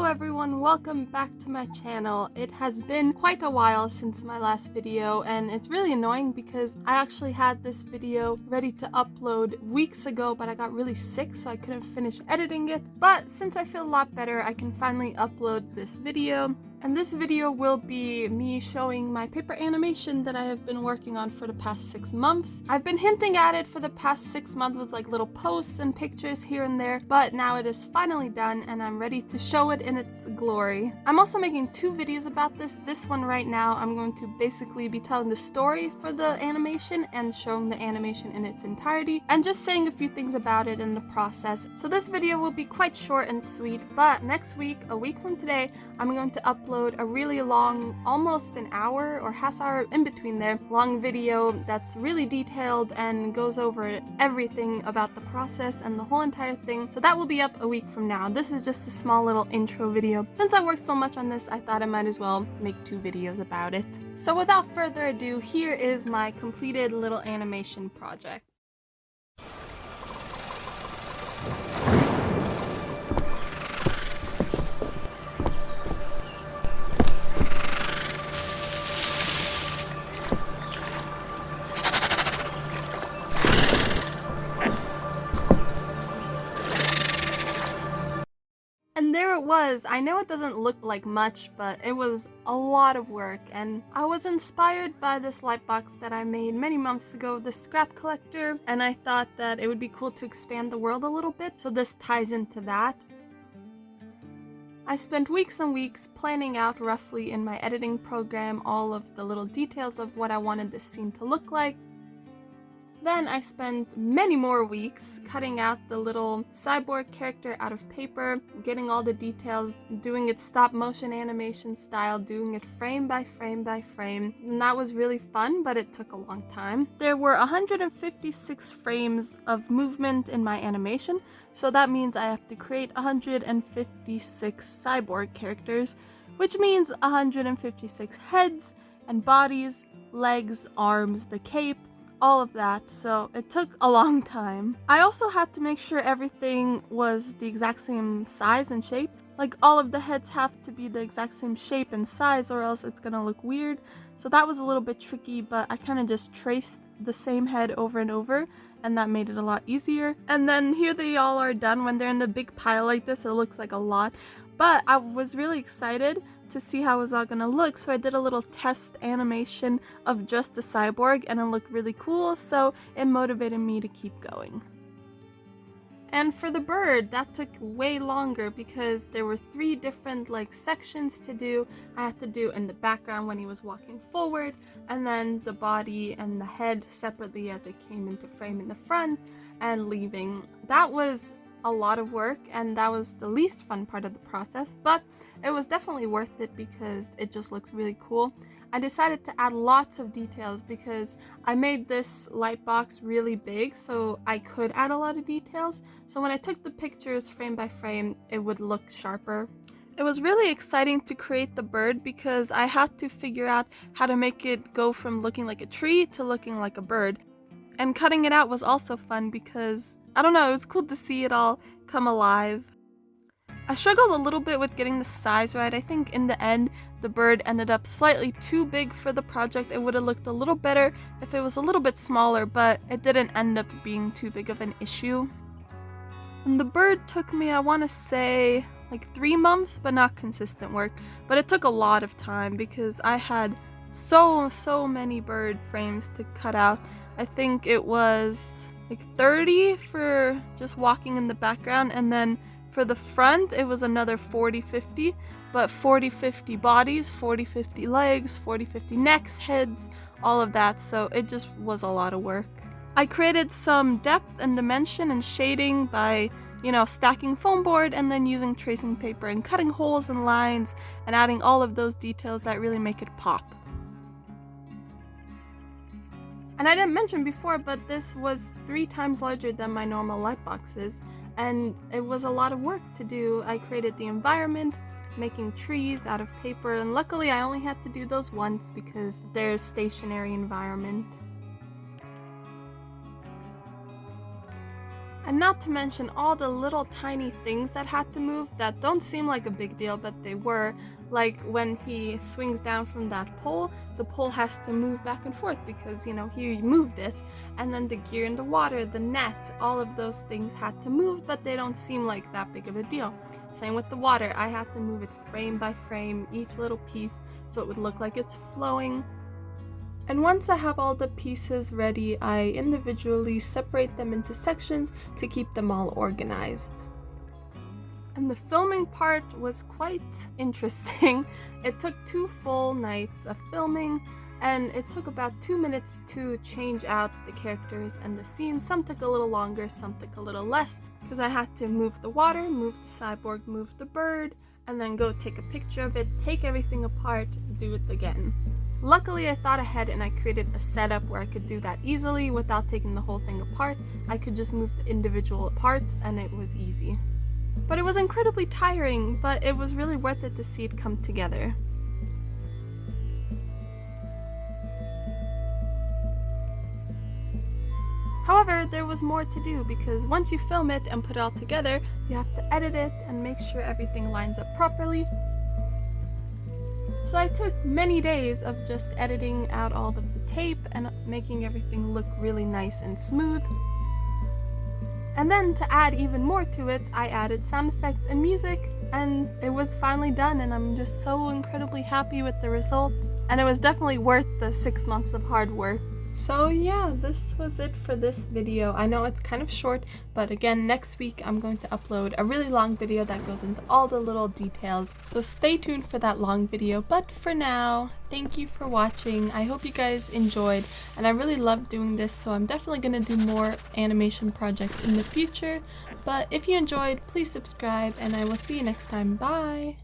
everyone, welcome back to my channel. It has been quite a while since my last video and it's really annoying because I actually had this video ready to upload weeks ago, but I got really sick so I couldn't finish editing it. But since I feel a lot better, I can finally upload this video. And this video will be me showing my paper animation that I have been working on for the past 6 months. I've been hinting at it for the past 6 months with like little posts and pictures here and there, but now it is finally done and I'm ready to show it in its glory. I'm also making 2 videos about this. This one right now, I'm going to basically be telling the story for the animation and showing the animation in its entirety and just saying a few things about it in the process. So this video will be quite short and sweet, but next week, a week from today, I'm going to upload a really long, almost an hour or half hour in between there, long video that's really detailed and goes over everything about the process and the whole entire thing. So that will be up a week from now. This is just a small little intro video. Since I worked so much on this, I thought I might as well make 2 videos about it. So without further ado, here is my completed little animation project. And there it was. I know it doesn't look like much, but it was a lot of work, and I was inspired by this light box that I made many months ago, the scrap collector, and I thought that it would be cool to expand the world a little bit, so this ties into that. I spent weeks and weeks planning out roughly in my editing program all of the little details of what I wanted this scene to look like. Then I spent many more weeks cutting out the little cyborg character out of paper, getting all the details, doing it stop motion animation style, doing it frame by frame by frame. And that was really fun, but it took a long time. There were 156 frames of movement in my animation, so that means I have to create 156 cyborg characters, which means 156 heads and bodies, legs, arms, the cape, all of that, so it took a long time. I also had to make sure everything was the exact same size and shape. Like, all of the heads have to be the exact same shape and size or else it's gonna look weird. So that was a little bit tricky, but I kind of just traced the same head over and over and that made it a lot easier. And then here they all are done. When they're in the big pile like this, it looks like a lot. But I was really excited to see how it was all gonna look, so I did a little test animation of just the cyborg and it looked really cool, so it motivated me to keep going. And for the bird, that took way longer because there were 3 different sections to do. I had to do in the background when he was walking forward, and then the body and the head separately as it came into frame in the front and leaving. That was a lot of work and that was the least fun part of the process, but it was definitely worth it because it just looks really cool. I decided to add lots of details because I made this light box really big so I could add a lot of details, so when I took the pictures frame by frame it would look sharper. It was really exciting to create the bird because I had to figure out how to make it go from looking like a tree to looking like a bird. And cutting it out was also fun because, I don't know, it was cool to see it all come alive. I struggled a little bit with getting the size right. I think in the end, the bird ended up slightly too big for the project. It would have looked a little better if it was a little bit smaller, but it didn't end up being too big of an issue. And the bird took me, I want to say, 3 months, but not consistent work. But it took a lot of time because I had so many bird frames to cut out. I think it was 30 for just walking in the background, and then for the front it was another 40-50, but 40-50 bodies, 40-50 legs, 40-50 necks, heads, all of that, so it just was a lot of work. I created some depth and dimension and shading by, stacking foam board and then using tracing paper and cutting holes and lines and adding all of those details that really make it pop. And I didn't mention before, but this was 3 times larger than my normal light boxes, and it was a lot of work to do. I created the environment, making trees out of paper, and luckily I only had to do those once because there's stationary environment. And not to mention all the little tiny things that had to move that don't seem like a big deal, but they were. Like when he swings down from that pole, the pole has to move back and forth because, you know, he moved it. And then the gear in the water, the net, all of those things had to move, but they don't seem like that big of a deal. Same with the water. I had to move it frame by frame, each little piece, so it would look like it's flowing. And once I have all the pieces ready, I individually separate them into sections to keep them all organized. And the filming part was quite interesting. It took 2 full nights of filming, and it took about 2 minutes to change out the characters and the scenes. Some took a little longer, some took a little less, because I had to move the water, move the cyborg, move the bird, and then go take a picture of it, take everything apart, do it again. Luckily, I thought ahead and I created a setup where I could do that easily without taking the whole thing apart. I could just move the individual parts and it was easy. But it was incredibly tiring, but it was really worth it to see it come together. However, there was more to do because once you film it and put it all together, you have to edit it and make sure everything lines up properly. So I took many days of just editing out all of the tape and making everything look really nice and smooth. And then to add even more to it, I added sound effects and music, and it was finally done, and I'm just so incredibly happy with the results. And it was definitely worth the 6 months of hard work. So yeah, this was it for this video. I know it's kind of short, but again, next week I'm going to upload a really long video that goes into all the little details. So stay tuned for that long video, but for now, thank you for watching. I hope you guys enjoyed, and I really love doing this, so I'm definitely going to do more animation projects in the future. But if you enjoyed, please subscribe, and I will see you next time. Bye!